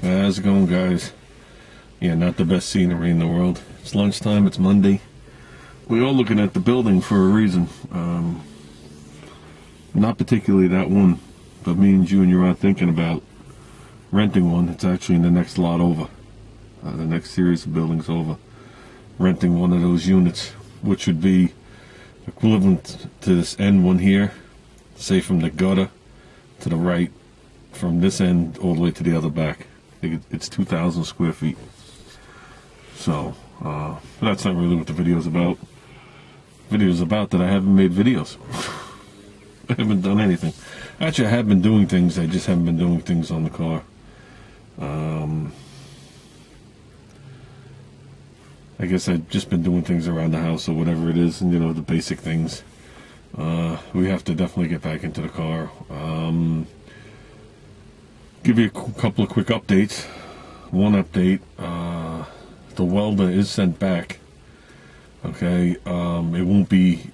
How's it going, guys? Yeah, not the best scenery in the world. It's lunchtime, it's Monday. We're all looking at the building for a reason. Not particularly that one, but me and Junior are thinking about renting one. It's actually in the next lot over. The next series of buildings over. Renting one of those units, which would be equivalent to this end one here, say from the gutter to the right, from this end all the way to the other back. I think it's 2,000 square feet. So, but that's not really what the video's about. The video's about that I haven't made videos. I haven't done anything. Actually, I have been doing things, I just haven't been doing things on the car. I guess I've just been doing things around the house or whatever it is, and you know, the basic things. We have to definitely get back into the car. Give you a couple of quick updates. One update, the welder is sent back. Okay, it won't be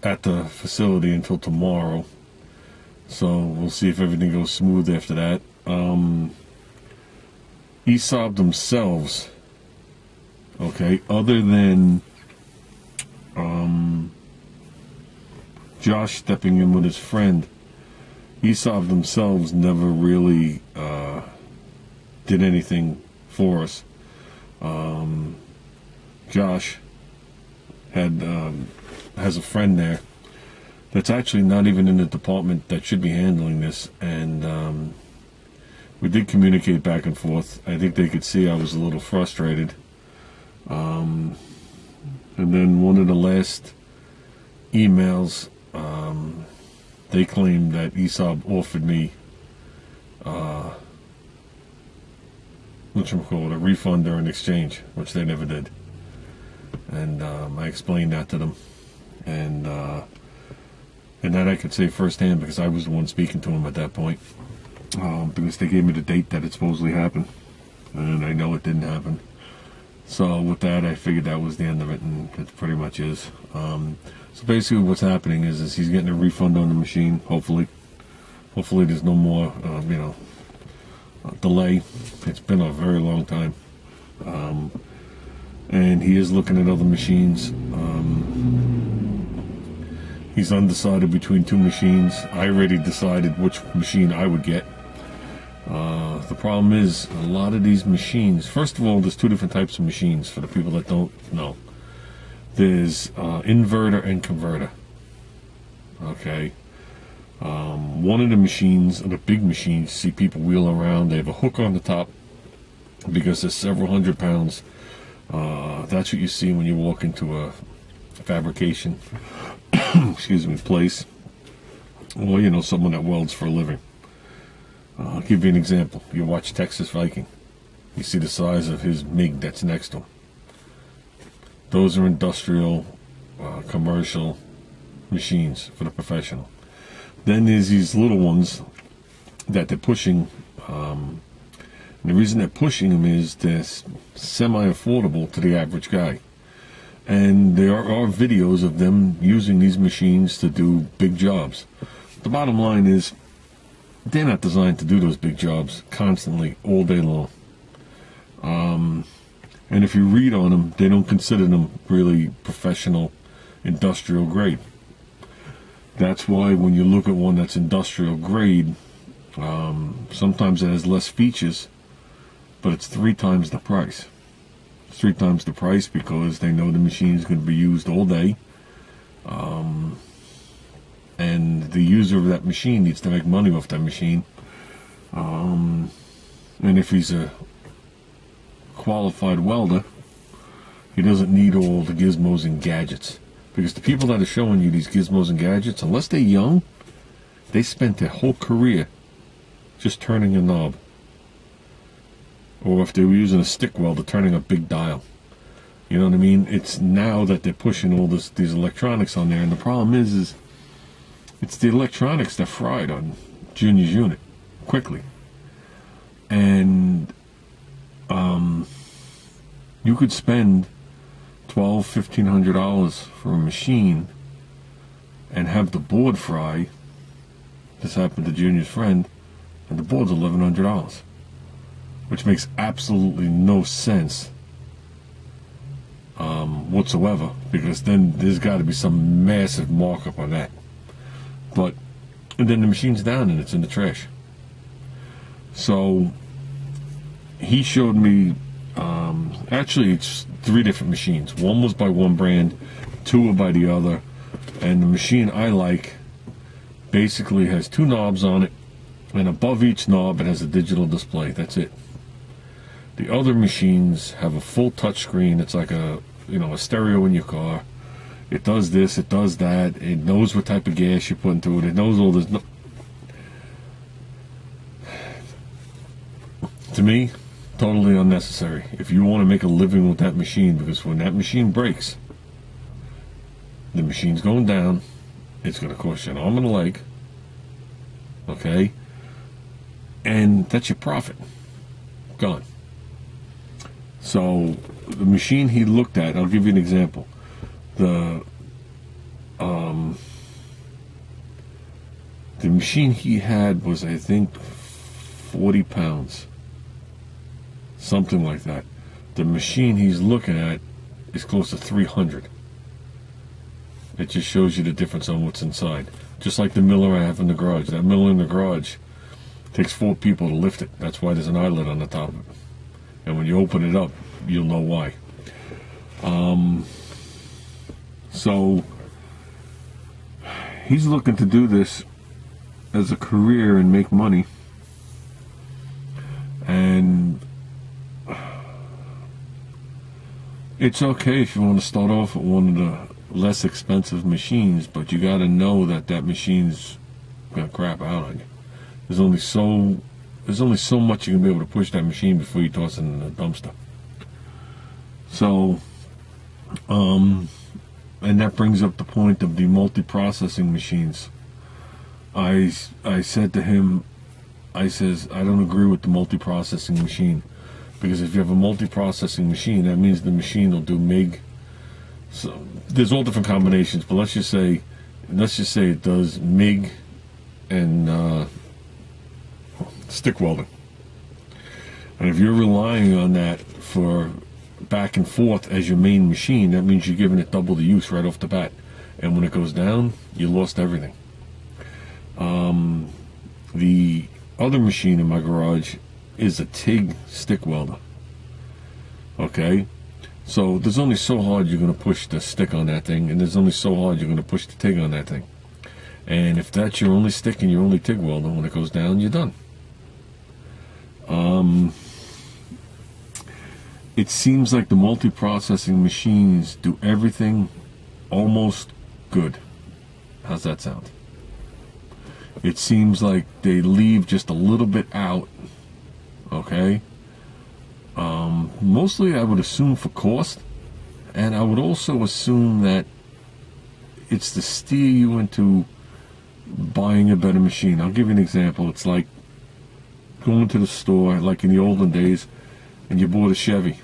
at the facility until tomorrow. So we'll see if everything goes smooth after that. ESAB themselves, okay, other than Josh stepping in with his friend, ESAB themselves never really did anything for us. Josh has a friend there that's actually not even in the department that should be handling this, and we did communicate back and forth. I think they could see I was a little frustrated. And then one of the last emails, they claimed that ESAB offered me a refund during exchange, which they never did. And I explained that to them, and that I could say firsthand because I was the one speaking to them at that point, because they gave me the date that it supposedly happened, and I know it didn't happen. So with that, I figured that was the end of it, and it pretty much is. So basically what's happening is he's getting a refund on the machine, hopefully. Hopefully there's no more, delay. It's been a very long time. And he is looking at other machines. He's undecided between two machines. I already decided which machine I would get. The problem is, a lot of these machines, first of all, there's two different types of machines for the people that don't know. There's inverter and converter. Okay. One of the machines, the big machines, you see people wheel around, they have a hook on the top because there's several hundred pounds. That's what you see when you walk into a fabrication excuse me, place, or you know, someone that welds for a living. I'll give you an example. You watch Texas Viking, you see the size of his MiG that's next to him. Those are industrial, commercial machines for the professional. Then there's these little ones that they're pushing. And the reason they're pushing them is they're semi-affordable to the average guy. And there are videos of them using these machines to do big jobs. The bottom line is, they're not designed to do those big jobs constantly, all day long. And if you read on them, they don't consider them really professional, industrial grade. That's why when you look at one that's industrial grade, sometimes it has less features, but it's 3 times the price. It's 3 times the price because they know the machine is going to be used all day. And the user of that machine needs to make money off that machine. And if he's a qualified welder, he doesn't need all the gizmos and gadgets. Because the people that are showing you these gizmos and gadgets, unless they're young, they spent their whole career just turning a knob. Or if they were using a stick welder, turning a big dial. You know what I mean? It's now that they're pushing all these electronics on there, and the problem is it's the electronics that fried on Junior's unit quickly. And you could spend $1,200-$1,500 for a machine and have the board fry. This happened to Junior's friend, and the board's $1,100. which makes absolutely no sense whatsoever, because then there's got to be some massive markup on that. But and then the machine's down and it's in the trash. So he showed me, actually it's 3 different machines. One was by one brand, 2 were by the other, and the machine I like basically has 2 knobs on it, and above each knob it has a digital display. That's it. The other machines have a full touch screen. It's like a stereo in your car. It does this, it does that, it knows what type of gas you put into it, it knows all this. To me, totally unnecessary. If you want to make a living with that machine, because when that machine breaks, the machine's going down, it's going to cost you an arm and a leg, okay? And that's your profit. Gone. So, the machine he looked at, I'll give you an example. The machine he had was, I think, 40 pounds. Something like that. The machine he's looking at is close to 300. It just shows you the difference on what's inside. Just like the miller I have in the garage. That miller in the garage takes 4 people to lift it. That's why there's an eyelet on the top of it. And when you open it up, you'll know why. So he's looking to do this as a career and make money. And it's okay if you want to start off with one of the less expensive machines, but you got to know that that machine's gonna crap out on you. There's only so much you can be able to push that machine before you toss it in the dumpster. So, and that brings up the point of the multi-processing machines. I said to him, I don't agree with the multi-processing machine, because if you have a multi-processing machine, that means the machine will do MIG. So there's all different combinations, but let's just say it does MIG and stick welding. And if you're relying on that for back and forth as your main machine, that means you're giving it double the use right off the bat. And when it goes down, you lost everything. The other machine in my garage is a TIG stick welder. Okay? So there's only so hard you're going to push the stick on that thing, and there's only so hard you're going to push the TIG on that thing. And if that's your only stick and your only TIG welder, when it goes down, you're done. It seems like the multi-processing machines do everything almost good. How's that sound? It seems like they leave just a little bit out, okay? Mostly I would assume for cost, and I would also assume that it's to steer you into buying a better machine. I'll give you an example. It's like going to the store, like in the olden days, and you bought a Chevy.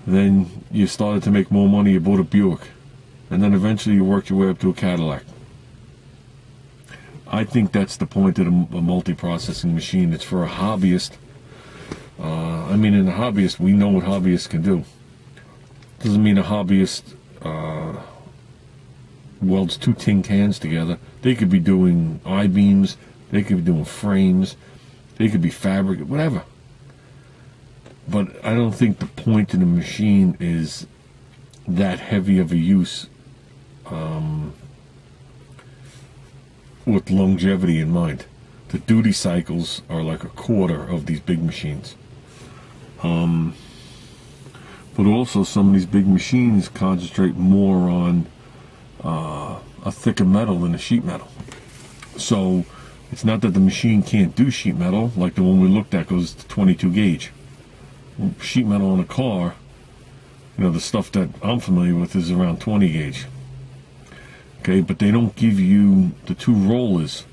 Then you started to make more money, you bought a Buick. And then eventually you worked your way up to a Cadillac. I think that's the point of a multi-processing machine. It's for a hobbyist. I mean, in a hobbyist, we know what hobbyists can do. Doesn't mean a hobbyist welds 2 tin cans together. They could be doing I-beams, they could be doing frames, they could be fabric, whatever. But I don't think the point of the machine is that heavy of a use with longevity in mind. The duty cycles are like a quarter of these big machines. But also some of these big machines concentrate more on a thicker metal than a sheet metal. So it's not that the machine can't do sheet metal, like the one we looked at goes to 22 gauge. Sheet metal on a car, the stuff that I'm familiar with is around 20 gauge. Okay, but they don't give you the 2 rollers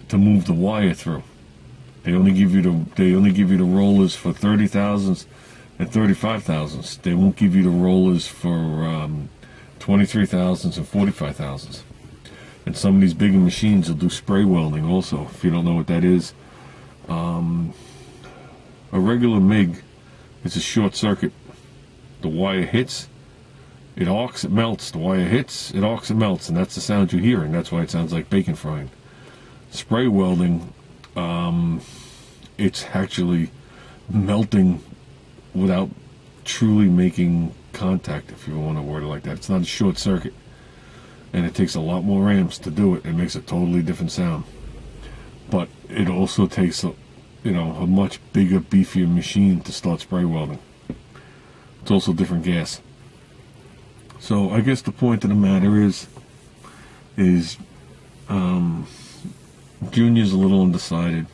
to move the wire through. They only give you the rollers for 30 thousandths and 35 thousandths. They won't give you the rollers for 23 thousandths and 45 thousandths. And some of these bigger machines will do spray welding also. If you don't know what that is, A regular MIG is a short circuit. The wire hits, it arcs, it melts. The wire hits, it arcs, it melts, and that's the sound you're hearing. That's why it sounds like bacon frying. Spray welding, it's actually melting without truly making contact, if you want to word it like that. It's not a short circuit, and it takes a lot more amps to do it. It makes a totally different sound, but it also takes a much bigger, beefier machine to start spray welding. It's also different gas. So I guess the point of the matter is Junior's a little undecided.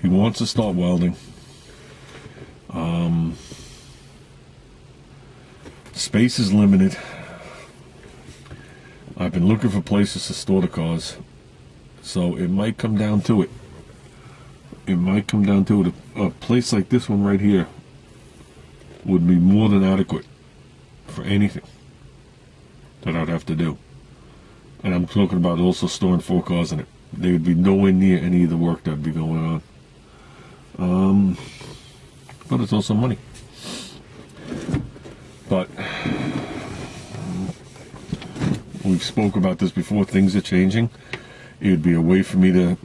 He wants to start welding. Space is limited. I've been looking for places to store the cars, so it might come down to it. It might come down to it. A place like this one right here would be more than adequate for anything that I'd have to do. And I'm talking about also storing 4 cars in it. They would be nowhere near any of the work that would be going on. But it's also money. But we've spoke about this before. Things are changing. It would be a way for me to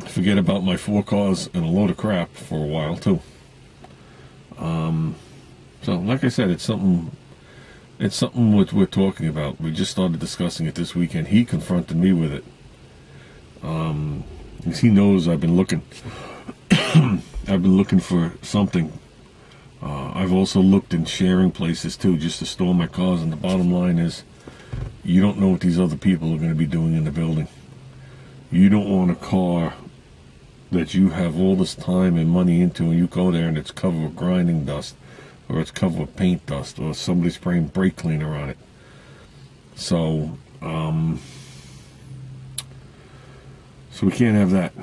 forget about my 4 cars and a load of crap for a while too. So like I said, it's something what we're talking about. We just started discussing it this weekend. He confronted me with it. Because he knows I've been looking. I've been looking for something. I've also looked in sharing places too, just to store my cars, and the bottom line is, you don't know what these other people are going to be doing in the building. You don't want a car that you have all this time and money into, and you go there and it's covered with grinding dust, or it's covered with paint dust, or somebody's spraying brake cleaner on it. So we can't have that.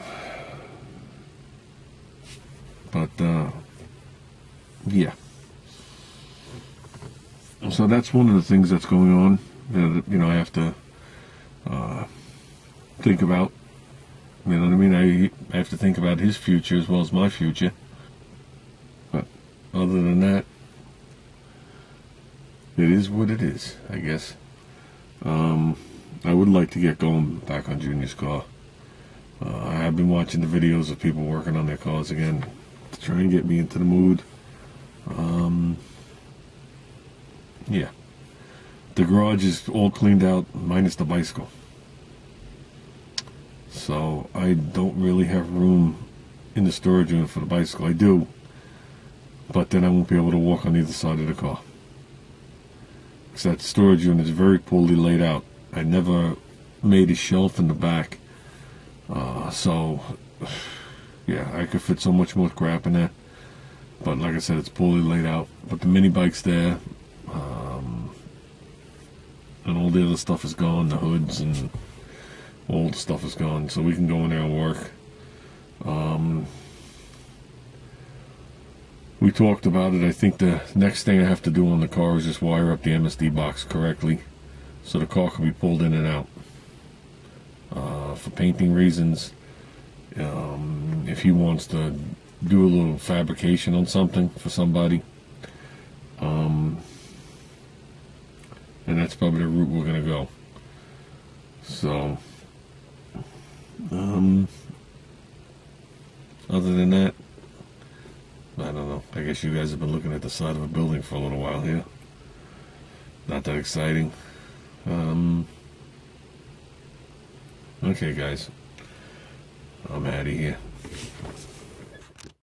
But yeah. So that's one of the things that's going on that I have to think about. You know what I mean? I have to think about his future as well as my future. But other than that, it is what it is, I guess. I would like to get going back on Junior's car. I have been watching the videos of people working on their cars again to try and get me into the mood. Yeah. The garage is all cleaned out, minus the bicycle. So I don't really have room in the storage unit for the bicycle. I do, but then I won't be able to walk on either side of the car. Because that storage unit is very poorly laid out. I never made a shelf in the back. So, yeah, I could fit so much more crap in there. But like I said, it's poorly laid out. But the mini bike's there. And all the other stuff is gone. The hoods and all the stuff is gone. So we can go in there and work. We talked about it. I think the next thing I have to do on the car is just wire up the MSD box correctly, so the car can be pulled in and out. For painting reasons, if he wants to do a little fabrication on something for somebody, and that's probably the route we're going to go. So, other than that, I don't know. I guess you guys have been looking at the side of a building for a little while here. Not that exciting. Okay, guys. I'm out of here.